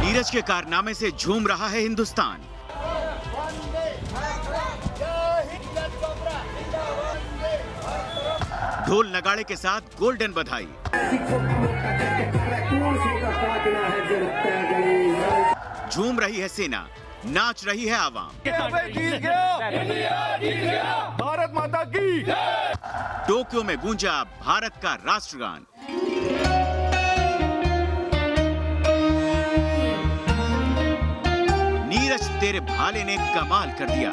नीरज के कारनामे से झूम रहा है हिंदुस्तान। ढोल नगाड़े के साथ गोल्डन बधाई। झूम रही है सेना, नाच रही है आवाम। भारत माता की। टोक्यो में गूंजा भारत का राष्ट्रगान। नीरज तेरे भाले ने कमाल कर दिया।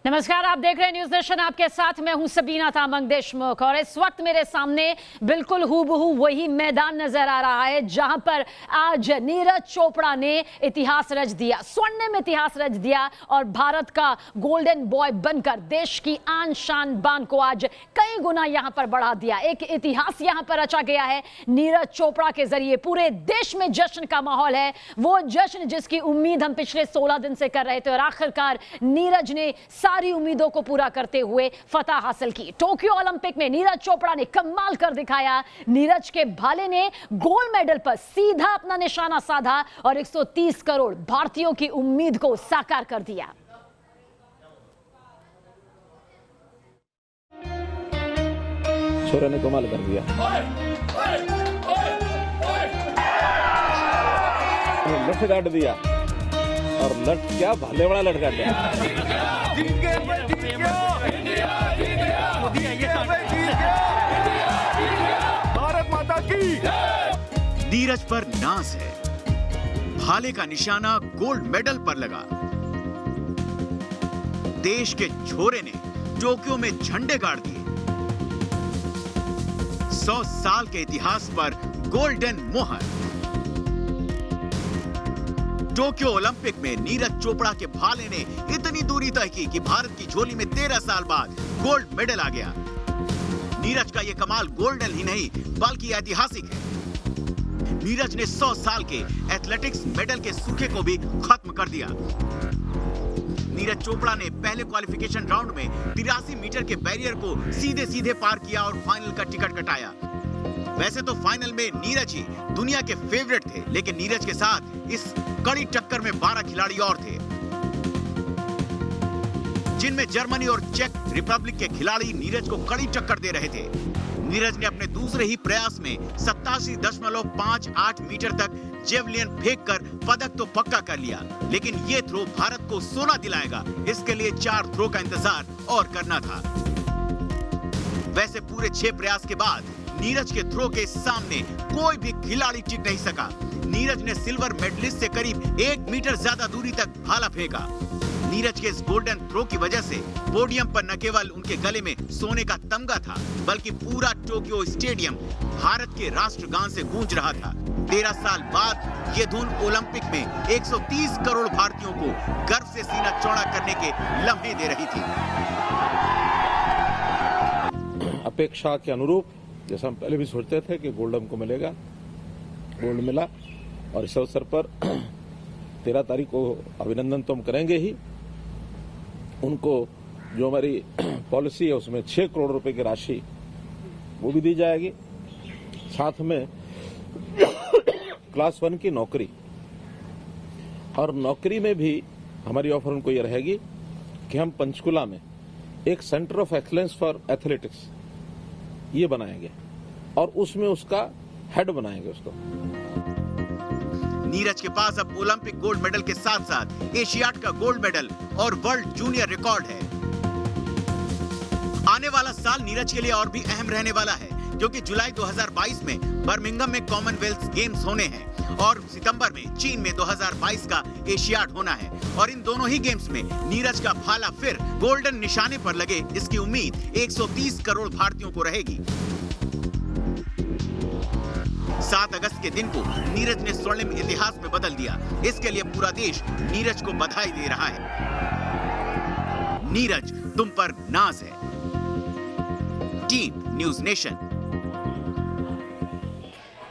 नमस्कार, आप देख रहे हैं न्यूज नेशन। आपके साथ मैं हूं सबीना तामंग देशमुख और इस वक्त मेरे सामने बिल्कुल हूबहू वही मैदान नजर आ रहा है जहां पर आज नीरज चोपड़ा ने इतिहास रच दिया, स्वर्णिम इतिहास रच दिया और भारत का गोल्डन बॉय बनकर देश की आन शान बान को आज कई गुना यहां पर बढ़ा दिया। एक इतिहास यहां पर रचा गया है नीरज चोपड़ा के जरिए। पूरे देश में जश्न का माहौल है, वो जश्न जिसकी उम्मीद हम पिछले 16 दिन से कर रहे थे और आखिरकार नीरज ने सारी उम्मीदों को पूरा करते हुए फतह हासिल की। टोक्यो ओलंपिक में नीरज चोपड़ा ने कमाल कर दिखाया। नीरज के भाले ने गोल्ड मेडल पर सीधा अपना निशाना साधा और 130 करोड़ भारतीयों की उम्मीद को साकार कर दिया। छोरे ने कमाल कर दिया। लट काट दिया और लट क्या भाले वाला लट काट दिया। भारत माता की। नीरज पर नाज है, भाले का निशाना गोल्ड मेडल पर लगा। देश के छोरे ने टोक्यो में झंडे गाड़ दिए। 100 साल के इतिहास पर गोल्डन मोहर। टोक्यो ओलंपिक में नीरज चोपड़ा के भाले ने इतनी दूरी तय की कि भारत की झोली में 13 साल बाद गोल्ड मेडल आ गया। नीरज का यह कमाल गोल्डन ही नहीं बल्कि ऐतिहासिक है। नीरज ने 100 साल के एथलेटिक्स मेडल के सूखे को भी खत्म कर दिया। नीरज चोपड़ा ने पहले क्वालिफिकेशन राउंड में 83 मीटर के बैरियर को सीधे सीधे पार किया और फाइनल का टिकट कटाया। वैसे तो फाइनल में नीरज ही दुनिया के फेवरेट थे, लेकिन नीरज के साथ इस कड़ी टक्कर में 12 खिलाड़ी और थे, जिनमें जर्मनी और चेक रिपब्लिक के खिलाड़ी नीरज को कड़ी टक्कर दे रहे थे। नीरज ने अपने दूसरे ही प्रयास में 87.58 मीटर तक जेवलिन फेंककर पदक तो पक्का कर लिया, लेकिन ये थ्रो भारत को सोना दिलाएगा, इसके लिए 4 थ्रो का इंतजार और करना था। वैसे पूरे 6 प्रयास के बाद नीरज के थ्रो के सामने कोई भी खिलाड़ी टिक नहीं सका। नीरज ने सिल्वर मेडलिस्ट से करीब 1 मीटर ज्यादा दूरी तक भाला फेंका। नीरज के इस गोल्डन थ्रो की वजह से पोडियम पर न केवल उनके गले में सोने का तमगा था, बल्कि पूरा टोक्यो स्टेडियम भारत के राष्ट्रगान से गूंज रहा था। 13 साल बाद ये धुन ओलंपिक में 130 करोड़ भारतीयों को गर्व से सीना चौड़ा करने के लम्हे दे रही थी। अपेक्षा के अनुरूप जैसा हम पहले भी सोचते थे कि गोल्ड हमको मिलेगा, गोल्ड मिला और इस अवसर पर 13 तारीख को अभिनंदन तो हम करेंगे ही। उनको जो हमारी पॉलिसी है उसमें 6 करोड़ रुपए की राशि वो भी दी जाएगी, साथ में क्लास 1 की नौकरी, और नौकरी में भी हमारी ऑफर उनको ये रहेगी कि हम पंचकुला में एक centre of excellence for athletics ये बनाएंगे और उसमें उसका हेड बनाएंगे उसको। नीरज के पास अब ओलंपिक गोल्ड मेडल के साथ साथ एशियाड का गोल्ड मेडल और वर्ल्ड जूनियर रिकॉर्ड है। आने वाला साल नीरज के लिए और भी अहम रहने वाला है, क्योंकि जुलाई 2022 में बर्मिंघम में कॉमनवेल्थ गेम्स होने हैं और सितंबर में चीन में 2022 का एशियाड होना है। और इन दोनों ही गेम्स में नीरज का भाला फिर गोल्डन निशाने पर लगे, इसकी उम्मीद 130 करोड़ भारतीयों को रहेगी। 7 अगस्त के दिन को नीरज ने स्वर्णिम इतिहास में बदल दिया। इसके लिए पूरा देश नीरज को बधाई दे रहा है। नीरज, तुम पर नाज है। Team news nation.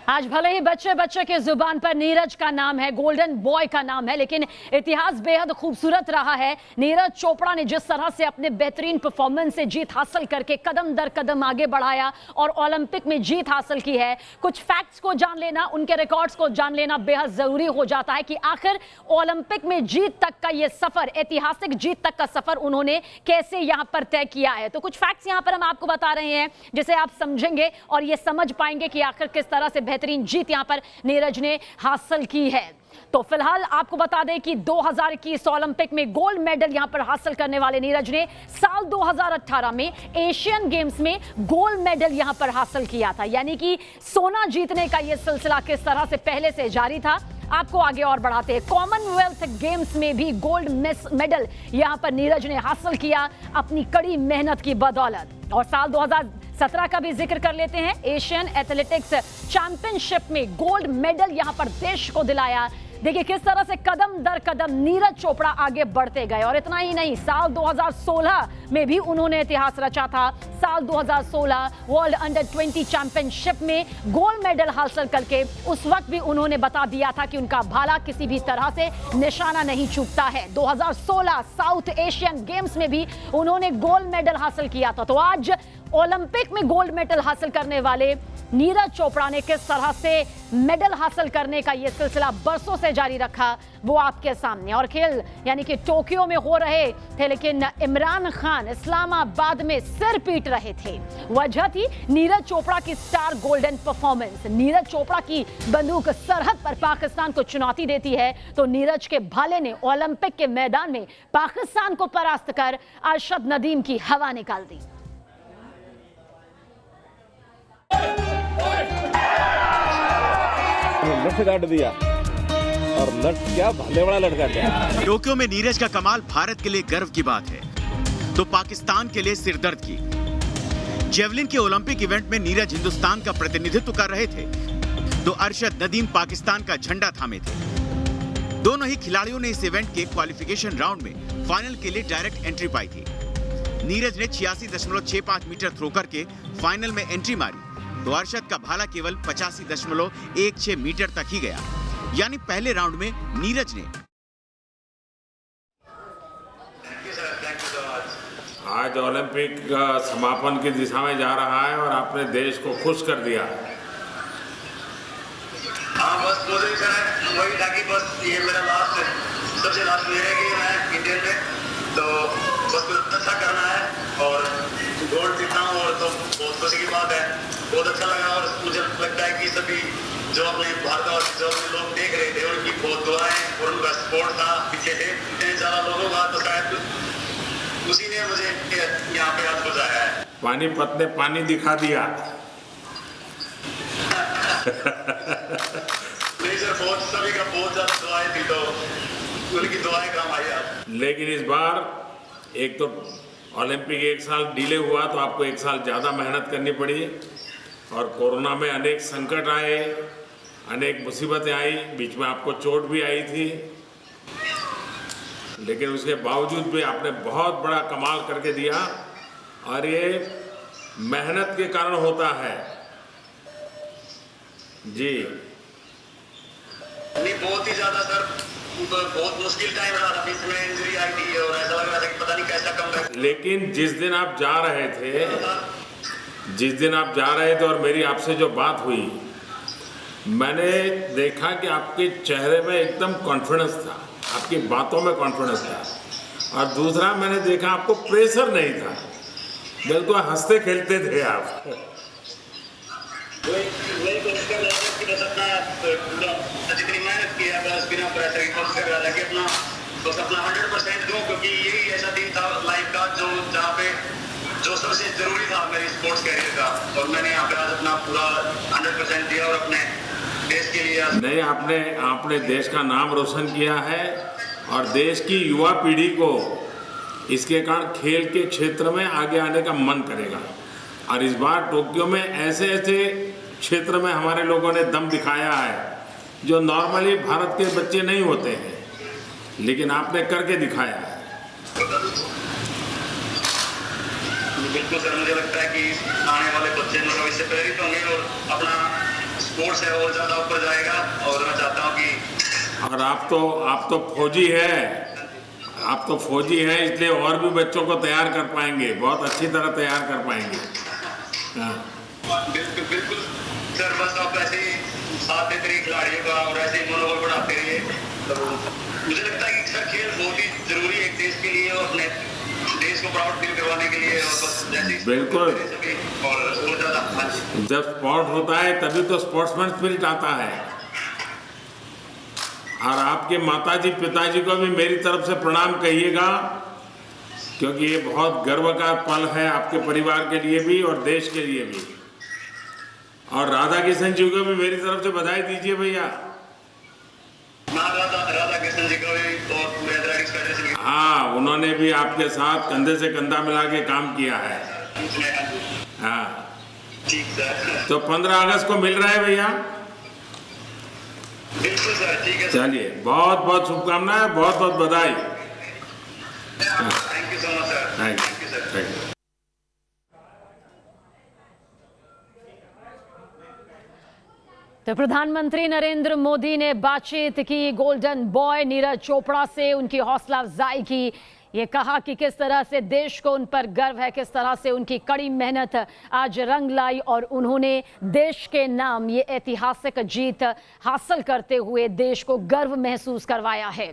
आज भले ही बच्चे बच्चे के जुबान पर नीरज का नाम है, गोल्डन बॉय का नाम है, लेकिन इतिहास बेहद खूबसूरत रहा है। नीरज चोपड़ा ने जिस तरह से अपने बेहतरीन परफॉर्मेंस से जीत हासिल करके कदम दर कदम आगे बढ़ाया और ओलंपिक में जीत हासिल की है। कुछ फैक्ट्स को जान लेना, उनके रिकॉर्ड्स को जान लेना बेहद जरूरी हो जाता है कि आखिर ओलंपिक में जीत तक का ये सफर, ऐतिहासिक जीत तक का सफर उन्होंने कैसे यहां पर तय किया है। तो कुछ फैक्ट्स यहां पर हम आपको बता रहे हैं जिसे आप समझेंगे और ये समझ पाएंगे कि आखिर किस तरह से बेहतरीन जीत यहां पर नीरज ने हासिल की है। तो फिलहाल आपको बता दें कि 2021 ओलंपिक में गोल्ड मेडल यहां पर हासिल करने वाले नीरज ने साल 2018 में एशियन गेम्स में गोल्ड मेडल यहां पर हासिल किया था। यानी कि सोना जीतने का यह सिलसिला किस तरह से पहले से जारी था, आपको आगे और बढ़ाते हैं। कॉमनवेल्थ गेम्स में भी गोल्ड मेडल यहां पर नीरज ने हासिल किया अपनी कड़ी मेहनत की बदौलत। और साल 2017 का भी जिक्र कर लेते हैं। एशियन एथलेटिक्स चैंपियनशिप में गोल्ड मेडल यहां पर देश को दिलाया। देखिए किस तरह से कदम दर कदम नीरज चोपड़ा आगे बढ़ते गए। और इतना ही नहीं, साल 2016 में भी उन्होंने इतिहास रचा था। साल 2016 वर्ल्ड अंडर 20 चैंपियनशिप में गोल्ड मेडल हासिल करके उस वक्त भी उन्होंने बता दिया था कि उनका भाला किसी भी तरह से निशाना नहीं चूकता है। 2016 साउथ एशियन गेम्स में भी उन्होंने गोल्ड मेडल हासिल किया था। तो आज ओलंपिक में गोल्ड मेडल हासिल करने वाले नीरज चोपड़ा ने किस तरह से मेडल हासिल करने का यह सिलसिला बरसों से जारी रखा, वो आपके सामने। और खेल यानी कि टोक्यो में हो रहे थे, लेकिन इमरान खान इस्लामाबाद में सिर पीट रहे थे। वजह थी नीरज चोपड़ा की star golden performance. Neeraj Chopra की बंदूक सरहद पर पाकिस्तान को चुनौती देती है, तो नीरज के भाले ने ओलंपिक के मैदान में पाकिस्तान को परास्त कर अरशद नदीम की हवा निकाल दी। नट काट दिया और नट क्या भाले वाला लड़का क्या। टोक्यो में नीरज का कमाल भारत के लिए गर्व की बात है तो पाकिस्तान के लिए सिरदर्द की। जेवलिन के ओलंपिक इवेंट में नीरज हिंदुस्तान का प्रतिनिधित्व कर रहे थे तो अरशद नदीम पाकिस्तान का झंडा थामे थे। दोनों ही खिलाड़ियों ने इस इवेंट के क्वालिफिकेशन राउंड में फाइनल के लिए डायरेक्ट एंट्री पाई थी। नीरज ने 86.65 मीटर थ्रो करके फाइनल में एंट्री मारी तो अरशद का भाला केवल 85.16 मीटर तक ही गया। यानी पहले राउंड में नीरज ने आज ओलंपिक समापन की दिशा में जा रहा है और आपने देश को खुश कर दिया। हाँ बस वही था कि बस ये मेरा सबसे लास्ट ईयर है कि मैं इंडियन में, तो बस कुछ अच्छा करना है और गोल्ड जीतना हूँ और तो बहुत खुशी की बात है। बहुत अच्छा लगा और मुझे लगता है कि सभी जो अपने भारत और जो लोग देख रहे थे उनकी बहुत दुआएं और उनका सपोर्ट था पीछे से इतने ज़्यादा लोगों का, तो शायद उसी ने मुझे यहाँ पे हाथ पहुँचाया है। पानीपत ने पानी दिखा दिया। नहीं सर, बहुत सभी का बहुत ज़्यादा दुआएं थी तो उनकी दुआएं काम आई आज। लेकिन इस बार एक तो ओलंपिक एक साल डिले हुआ तो आपको एक साल ज़्यादा मेहनत करनी पड़ी और कोरोना में अनेक संकट आए, अनेक मुसीबतें आई, बीच में आपको चोट भी आई थी, लेकिन उसके बावजूद भी आपने बहुत बड़ा कमाल करके दिया और ये मेहनत के कारण होता है। जी नहीं, बहुत ही ज़्यादा सर, बहुत मुश्किल टाइम रहा था, बीच में इंजरी आई थी और ऐसा लग रहा था कि पता नहीं कैसा कम। लेकिन जिस दिन आप जा रहे थे और मेरी आपसे जो बात हुई, मैंने देखा कि आपके चेहरे में एकदम कॉन्फिडेंस था, आपकी बातों में कॉन्फिडेंस था और दूसरा मैंने देखा आपको प्रेशर नहीं था, बिल्कुल हंसते खेलते थे आप। वही कोशिश कर रहा था कि बस अपना जितनी मेहनत की है बस बिना प्रेशर की कोशिश कर रहा था कि बस अपना 100% दूं, क्योंकि यही ऐसा दिन था लाइफ का जहाँ पे जो सबसे जरूरी था मेरी स्पोर्ट्स कैरियर का, और मैंने यहाँ पे आज अपना पूरा 100% दिया और अपने देश के लिए। नहीं, आपने देश का नाम रोशन किया है और देश की युवा पीढ़ी को इसके कारण खेल के क्षेत्र में आगे आने का मन करेगा। और इस बार टोक्यो में ऐसे क्षेत्र में हमारे लोगों ने दम दिखाया है जो नॉर्मली भारत के बच्चे नहीं होते हैं, लेकिन आपने करके दिखाया है। बिल्कुल सर, मुझे लगता है कि आने वाले बच्चे भविष्य प्रेरित होंगे और अपना स्पोर्ट्स है और ज़्यादा ऊपर जाएगा। और मैं चाहता हूँ कि और आप तो फौजी है, आप तो फौजी हैं, इसलिए और भी बच्चों को तैयार कर पाएंगे, बहुत अच्छी तरह तैयार कर पाएंगे। हाँ। बिल्कुल बिल्कुल सर, बस आप ऐसे ही साथ देते रहिए खिलाड़ियों का और ऐसे ही मनोबल बढ़ाते रहिए। तो मुझे लगता है कि सर खेल बहुत ही जरूरी है एक देश के लिए और अपने देश को प्राउड फील करवाने के लिए। और बस जैसे बिल्कुल। और बहुत ज़्यादा जब स्पोर्ट होता है तभी तो स्पोर्ट्समैन स्पिरिट आता है। और आपके माताजी पिताजी को भी मेरी तरफ से प्रणाम कहिएगा, क्योंकि ये बहुत गर्व का पल है आपके परिवार के लिए भी और देश के लिए भी। और राधा किशन जी को भी मेरी तरफ से बधाई दीजिए भैया। राधा कृष्ण जी को भी और पूरे एथलेटिक्स फेडरेशन। हाँ, उन्होंने भी आपके साथ कंधे से कंधा मिला के काम किया है। हाँ ठीक सर। तो 15 अगस्त को मिल रहा है भैया। बिल्कुल सर, ठीक है। चलिए, बहुत बहुत शुभकामनाएं, बहुत बहुत बधाई। Thank you so much sir. Thank you sir. Thank you. तो प्रधानमंत्री नरेंद्र मोदी ने बातचीत की गोल्डन बॉय नीरज चोपड़ा से, उनकी हौसला अफजाई की। ये कहा कि किस तरह से देश को उन पर गर्व है, किस तरह से उनकी कड़ी मेहनत आज रंग लाई और उन्होंने देश के नाम ये ऐतिहासिक जीत हासिल करते हुए देश को गर्व महसूस करवाया है।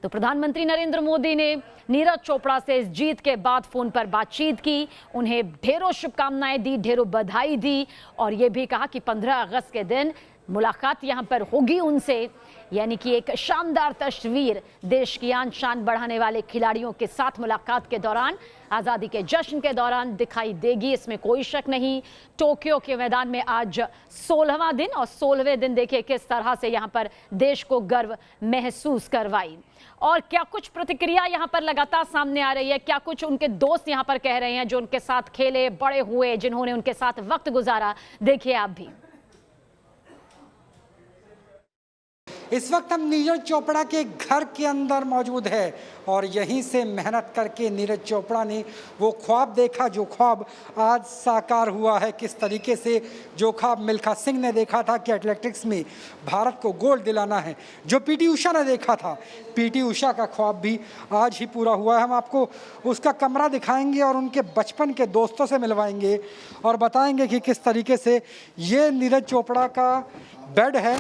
तो प्रधानमंत्री नरेंद्र मोदी ने नीरज चोपड़ा से इस जीत के बाद फोन पर बातचीत की, उन्हें ढेरों शुभकामनाएं दी, ढेरों बधाई दी और ये भी कहा कि 15 अगस्त के दिन मुलाकात यहां पर होगी उनसे, यानी कि एक शानदार तस्वीर देश की आन शान बढ़ाने वाले खिलाड़ियों के साथ मुलाकात के दौरान, आज़ादी के जश्न के दौरान दिखाई देगी, इसमें कोई शक नहीं। टोक्यो के मैदान में आज 16वां दिन और 16वें दिन देखिए किस तरह से यहां पर देश को गर्व महसूस करवाई। और क्या कुछ प्रतिक्रिया यहां पर लगातार सामने आ रही है, क्या कुछ उनके दोस्त यहां पर कह रहे हैं जो उनके साथ खेले बड़े हुए, जिन्होंने उनके साथ वक्त गुजारा, देखिए आप भी। इस वक्त हम नीरज चोपड़ा के घर के अंदर मौजूद है और यहीं से मेहनत करके नीरज चोपड़ा ने वो ख्वाब देखा जो ख्वाब आज साकार हुआ है। किस तरीके से जो ख्वाब मिल्खा सिंह ने देखा था कि एथलेटिक्स में भारत को गोल्ड दिलाना है, जो पीटी उषा ने देखा था, पीटी उषा का ख्वाब भी आज ही पूरा हुआ है। हम आपको उसका कमरा दिखाएंगे और उनके बचपन के दोस्तों से मिलवाएंगे और बताएंगे कि किस तरीके से ये नीरज चोपड़ा का बेड है,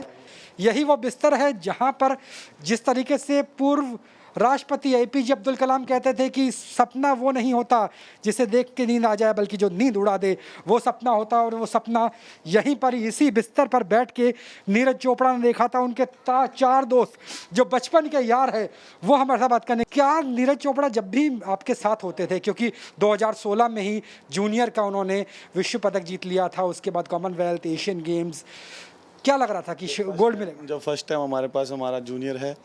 यही वो बिस्तर है जहां पर जिस तरीके से पूर्व राष्ट्रपति एपीजे अब्दुल कलाम कहते थे कि सपना वो नहीं होता जिसे देख के नींद आ जाए, बल्कि जो नींद उड़ा दे वो सपना होता। और वो सपना यहीं पर इसी बिस्तर पर बैठ के नीरज चोपड़ा ने देखा था। उनके 4 दोस्त जो बचपन के यार है वो हमारे साथ बात करने। क्या नीरज चोपड़ा जब भी आपके साथ होते थे, क्योंकि 2016 में ही जूनियर का उन्होंने विश्व पदक जीत लिया था, उसके बाद कॉमनवेल्थ, एशियन गेम्स, क्या लग रहा था कि गोल्ड मिलेगा? जब फर्स्ट टाइम हमारे पास हमारा जूनियर है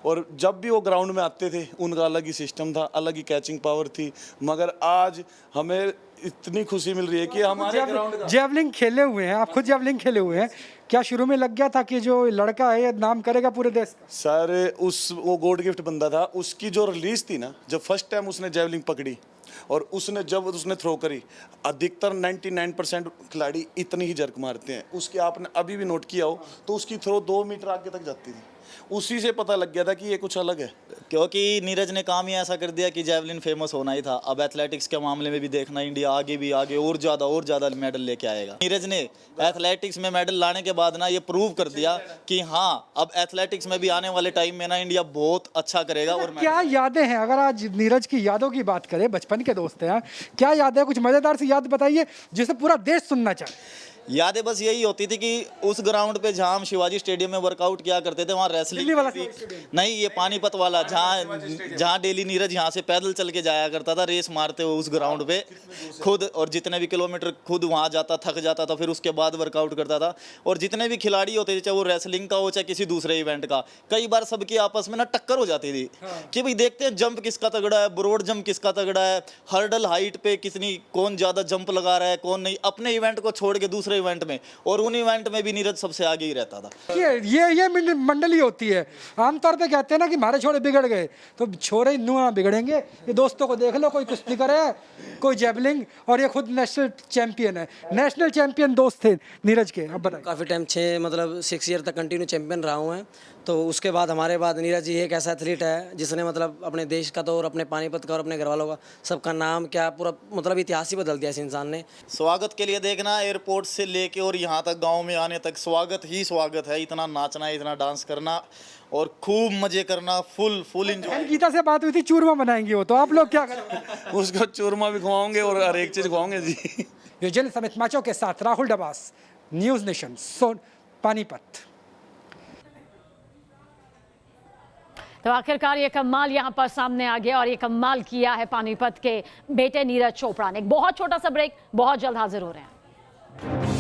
और जब भी वो ग्राउंड में आते थे उनका अलग ही सिस्टम था, अलग ही कैचिंग पावर थी। मगर आज हमें इतनी खुशी मिल रही है कि हमारे ग्राउंड का जेवलिंग खेले हुए हैं, आप खुद जेवलिंग खेले हुए हैं, क्या शुरू में लग गया था कि जो लड़का है ये नाम करेगा पूरे देश का? सर वो गोल्ड गिफ्ट बंदा था, उसकी जो रिलीज थी ना, जब फर्स्ट टाइम उसने जेवलिंग पकड़ी और उसने जब उसने थ्रो करी, अधिकतर 99% खिलाड़ी इतनी ही जर्क मारते हैं, उसकी आपने अभी भी नोट किया हो तो उसकी थ्रो 2 मीटर आगे तक जाती थी। उसी से पता लग गया था कि ये कुछ अलग है, क्योंकि नीरज ने काम ही ऐसा कर दिया कि जेवलिन फेमस होना ही था। अब एथलेटिक्स के मामले में भी देखना, इंडिया आगे भी आगे और ज़्यादा मेडल लेके आएगा। नीरज ने एथलेटिक्स में मेडल लाने के बाद ना ये प्रूव कर दिया कि हाँ, अब एथलेटिक्स में भी आने वाले टाइम में ना इंडिया बहुत अच्छा करेगा। और क्या यादें हैं, अगर आज नीरज की यादों की बात करें, बचपन के दोस्त हैं, क्या याद है? कुछ मज़ेदार सी याद बताइए जिसे पूरा देश सुनना चाहे। यादें बस यही होती थी कि उस ग्राउंड पे जहाँ हम शिवाजी स्टेडियम में वर्कआउट किया करते थे, वहाँ रेसलिंग नहीं, ये पानीपत वाला जहाँ डेली नीरज यहाँ से पैदल चल के जाया करता था रेस मारते हुए उस ग्राउंड पे खुद, और जितने भी किलोमीटर खुद वहाँ जाता, थक जाता था, फिर उसके बाद वर्कआउट करता था। और जितने भी खिलाड़ी होते थे, चाहे वो रेसलिंग का हो चाहे किसी दूसरे इवेंट का, कई बार सबकी आपस में ना टक्कर हो जाती थी कि भाई देखते हैं जंप किसका तगड़ा है, ब्रॉड जंप किसका तगड़ा है, हर्डल हाइट पे कौन ज़्यादा जंप लगा रहा है, कौन नहीं। अपने इवेंट को छोड़ के दूसरे दूसरे इवेंट में, और उन इवेंट में भी नीरज सबसे आगे ही रहता था। ये मंडली होती है। आमतौर पे कहते हैं ना कि हमारे छोरे बिगड़ गए, तो छोरे नुआ बिगड़ेंगे। ये दोस्तों को देख लो, कोई कुश्ती करे, कोई जेवलिंग, और ये खुद नेशनल चैंपियन है। नेशनल चैंपियन दोस्त थे नीरज के। अब बताइए। काफ़ी टाइम 6 ईयर तक कंटिन्यू चैंपियन रहा हूँ मैं। तो उसके बाद हमारे बाद नीरज जी एक ऐसा एथलीट है जिसने मतलब अपने देश का तो और अपने पानीपत का और अपने घर वालों का सबका नाम क्या पूरा मतलब इतिहास ही बदल दिया इस इंसान ने। स्वागत के लिए देखना, एयरपोर्ट से लेके और यहाँ तक गांव में आने तक स्वागत ही स्वागत है। इतना नाचना, इतना डांस करना और खूब मजे करना, फुल एंजॉय। गीता से बात हुई थी, चूरमा बनाएंगे वो, तो आप लोग क्या करेंगे? उसको चूरमा भी खवाओगे और हर एक चीज़ खवाओगे जी। योजन समित मैचों के साथ राहुल डबास, न्यूज़ नेशन, पानीपत। तो आखिरकार ये कमाल यहाँ पर सामने आ गया और ये कमाल किया है पानीपत के बेटे नीरज चोपड़ा ने। एक बहुत छोटा सा ब्रेक, बहुत जल्द हाजिर हो रहे हैं।